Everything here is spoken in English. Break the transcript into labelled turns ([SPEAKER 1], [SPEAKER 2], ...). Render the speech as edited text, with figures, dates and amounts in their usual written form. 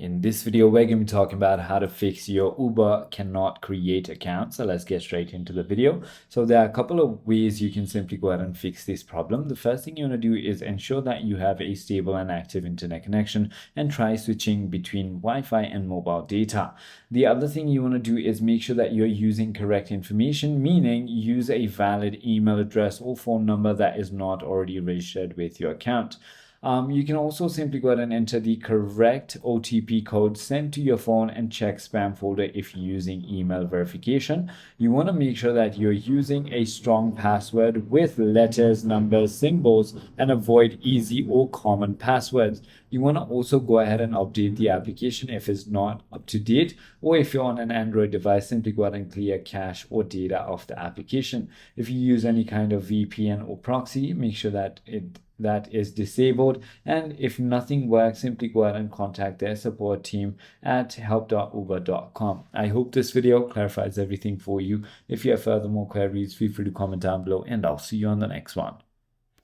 [SPEAKER 1] In this video, we're going to be talking about how to fix your Uber cannot create account. So let's get straight into the video. So there are a couple of ways you can simply go ahead and fix this problem. The first thing you want to do is ensure that you have a stable and active internet connection and try switching between Wi-Fi and mobile data. The other thing you want to do is make sure that you're using correct information, meaning use a valid email address or phone number that is not already registered with your account. You can also simply go ahead and enter the correct OTP code sent to your phone and check spam folder if you're using email verification. You want to make sure that you're using a strong password with letters, numbers, symbols, and avoid easy or common passwords. You want to also go ahead and update the application if it's not up to date, or if you're on an Android device, simply go ahead and clear cache or data of the application. If you use any kind of VPN or proxy, make sure that that is disabled, and if nothing works, simply go ahead and contact their support team at help.uber.com. I hope this video clarifies everything for you. If you have further more queries, feel free to comment down below, and I'll see you on the next one.